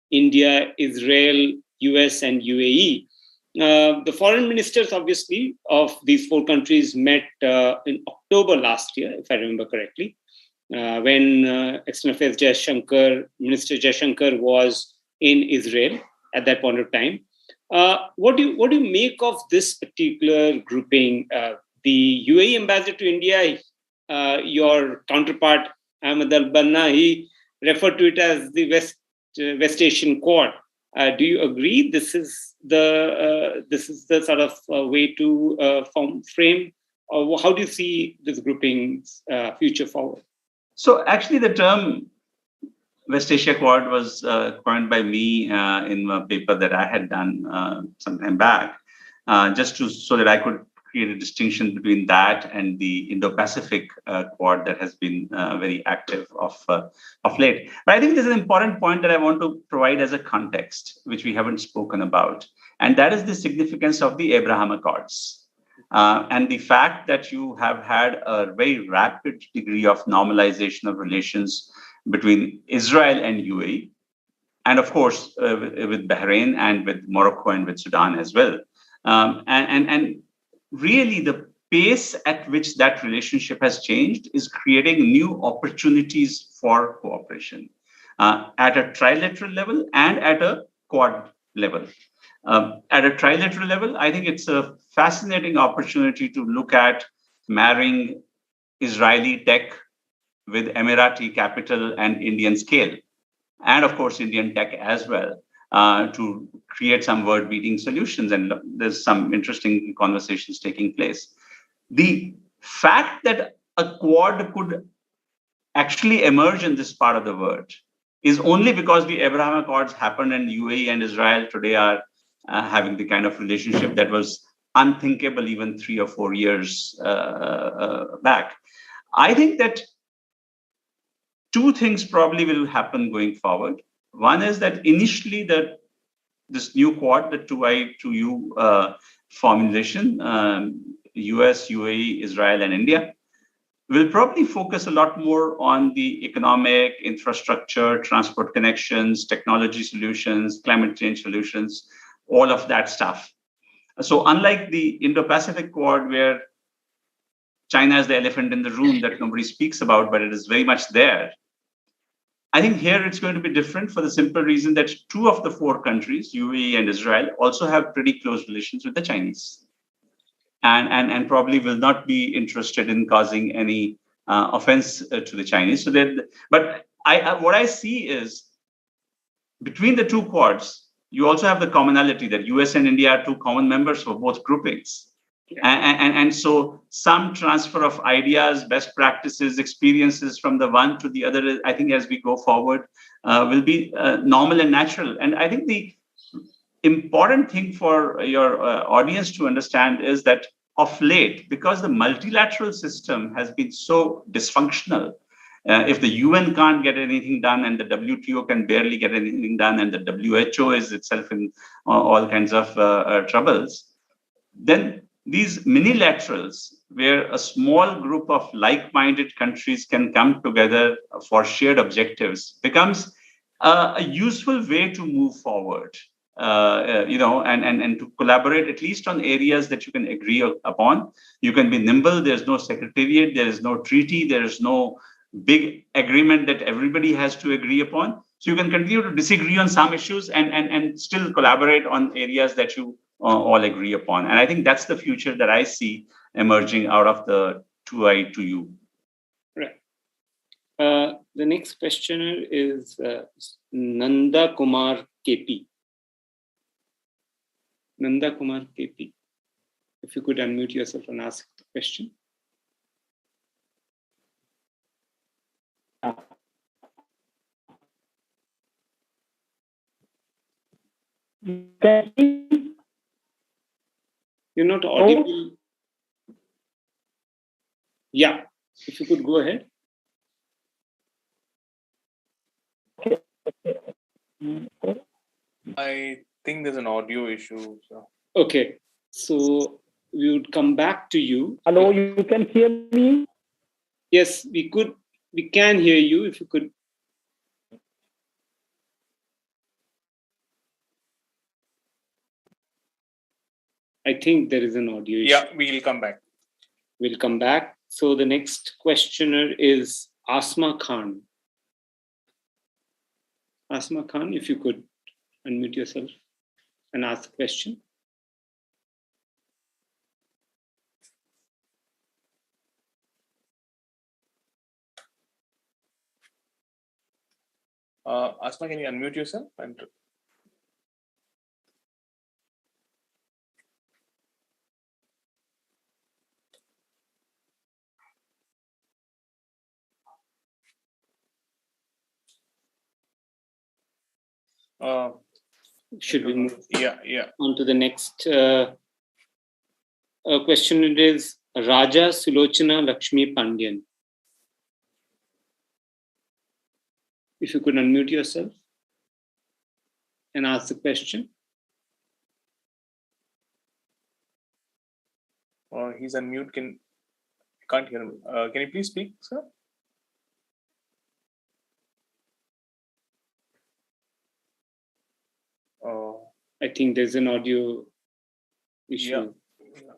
S3: India, Israel, US, and UAE. The foreign ministers, obviously, of these four countries met in October last year, if I remember correctly, when External Affairs Minister Jaishankar was in Israel at that point of time. What do you make of this particular grouping? The UAE ambassador to India, your counterpart Ahmed Al-Banna, he referred to it as the West Asian Quad. Do you agree this is the sort of way to frame, or how do you see this grouping's future forward?
S2: So actually, the term West Asia Quad was coined by me in a paper that I had done some time back, so that I could create a distinction between that and the Indo-Pacific Quad that has been very active of late. But I think there's an important point that I want to provide as a context, which we haven't spoken about, and that is the significance of the Abraham Accords. And the fact that you have had a very rapid degree of normalization of relations between Israel and UAE, and of course with Bahrain and with Morocco and with Sudan as well. And really the pace at which that relationship has changed is creating new opportunities for cooperation at a trilateral level and at a quad level. At a trilateral level, I think it's a fascinating opportunity to look at marrying Israeli tech with Emirati capital and Indian scale, and of course Indian tech as well, to create some world-beating solutions. And there's some interesting conversations taking place. The fact that a quad could actually emerge in this part of the world is only because the Abraham Accords happened, and UAE and Israel today are having the kind of relationship that was unthinkable even 3 or 4 years back. I think that two things probably will happen going forward. One is that initially this new quad, the 2I2U formulation, US, UAE, Israel, and India, will probably focus a lot more on the economic, infrastructure, transport connections, technology solutions, climate change solutions, all of that stuff. So unlike the Indo-Pacific Quad, where China is the elephant in the room that nobody speaks about, but it is very much there, I think here it's going to be different for the simple reason that 2 of the 4 countries, UAE and Israel, also have pretty close relations with the Chinese, and probably will not be interested in causing any offense to the Chinese. So but what I see is between the 2 quads, you also have the commonality that US and India are 2 common members for both groupings. And so some transfer of ideas, best practices, experiences from the one to the other, I think as we go forward, will be normal and natural. And I think the important thing for your audience to understand is that of late, because the multilateral system has been so dysfunctional, If the UN can't get anything done and the WTO can barely get anything done and the WHO is itself in all kinds of troubles, then these minilaterals, where a small group of like-minded countries can come together for shared objectives, becomes a useful way to move forward. And to collaborate at least on areas that you can agree upon. You can be nimble. There's no secretariat. There is no treaty. There is no big agreement that everybody has to agree upon. So you can continue to disagree on some issues and still collaborate on areas that you all agree upon. And I think that's the future that I see emerging out of the 2I2U.
S3: Right. The next questioner is Nanda Kumar KP. Nanda Kumar KP, if you could unmute yourself and ask the question. You're not audible. Yeah, if you could go ahead.
S7: I think there's an audio issue. So.
S3: Okay, so we would come back to you.
S8: Hello, you can hear me?
S3: Yes, we can hear you. If you could. I think there is an audio issue.
S7: Yeah, we'll come back.
S3: We'll come back. So the next questioner is Asma Khan. Asma Khan, if you could unmute yourself and ask the question.
S7: Asma, can you unmute yourself?
S3: Should we move
S7: on
S3: to the next question? It is Raja Sulochana Lakshmi Pandyan. If you could unmute yourself and ask the question.
S7: He's on mute. Can't hear him. Can you please speak, sir?
S3: I think there's an audio issue.
S7: Yeah.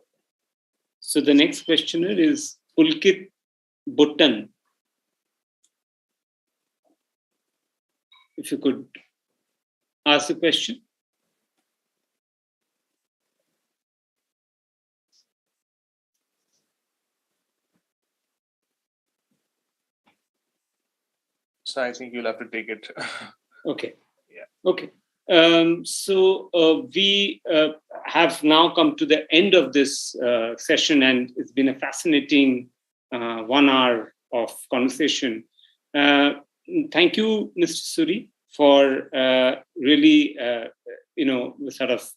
S3: So the next questioner is Pulkit Buttan. If you could ask the question.
S7: So I think you'll have to take it.
S3: Okay.
S7: Yeah.
S3: Okay. So we have now come to the end of this session, and it's been a fascinating 1 hour of conversation. Thank you, Mr. Suri, for really, sort of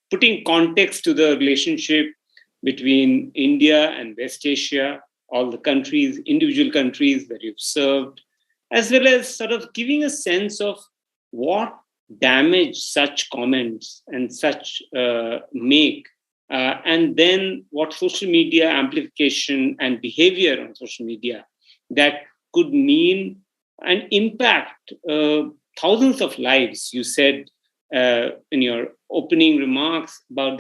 S3: putting context to the relationship between India and West Asia, all the countries, individual countries that you've served, as well as sort of giving a sense of what damage such comments and such make, and then what social media amplification and behavior on social media that could mean and impact thousands of lives. You said in your opening remarks about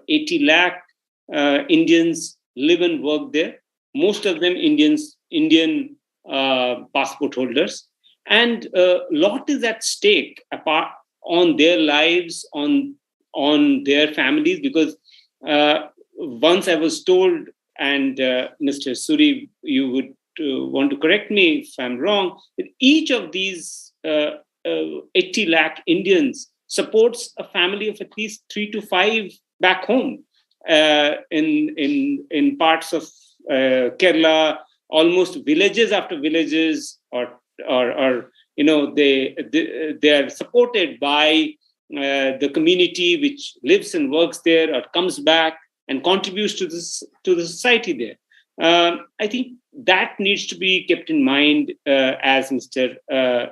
S3: 80 lakh Indians live and work there, most of them Indian passport holders. And a lot is at stake apart on their lives, on their families, because once I was told, and Mr. Suri, you would want to correct me if I'm wrong, that each of these 80 lakh Indians supports a family of at least 3 to 5 back home in parts of Kerala, almost villages after villages, or they are supported by the community which lives and works there or comes back and contributes to the society there. I think that needs to be kept in mind, as Mr.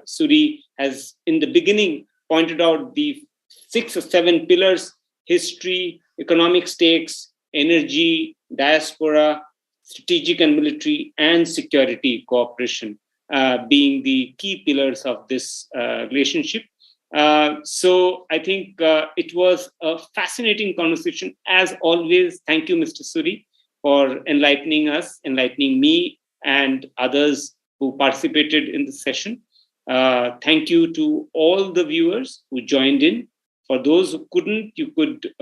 S3: Suri has in the beginning pointed out the 6 or 7 pillars: history, economic stakes, energy, diaspora, strategic and military, and security cooperation being the key pillars of this relationship. So I think it was a fascinating conversation. As always, thank you, Mr. Suri, for enlightening us, enlightening me and others who participated in the session. Thank you to all the viewers who joined in. For those who couldn't, you could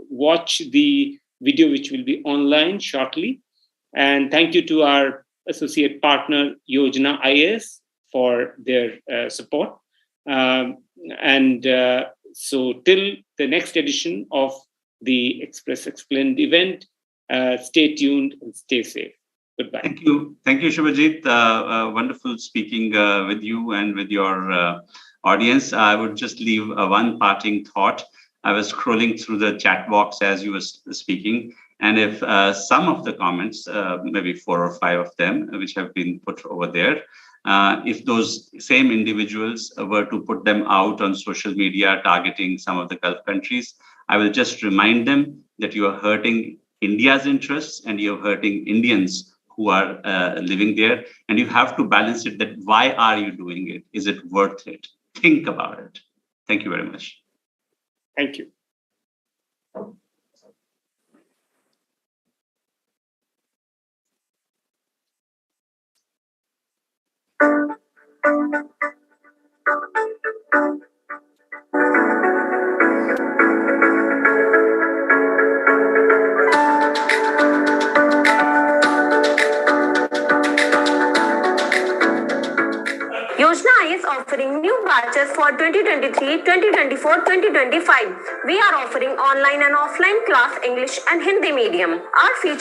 S3: watch the video, which will be online shortly. And thank you to our associate partner, Yojana IAS, for their support. So till the next edition of the Express Explained event, stay tuned and stay safe. Goodbye.
S2: Thank you, Shubhajit. Wonderful speaking with you and with your audience. I would just leave one parting thought. I was scrolling through the chat box as you were speaking, and if some of the comments, maybe 4 or 5 of them, which have been put over there, if those same individuals were to put them out on social media targeting some of the Gulf countries, I will just remind them that you are hurting India's interests and you're hurting Indians who are living there. And you have to balance it, that why are you doing it? Is it worth it? Think about it. Thank you very much.
S3: Thank you.
S9: Yojana is offering new batches for 2023, 2024, 2025. We are offering online and offline class English and Hindi medium. Our feature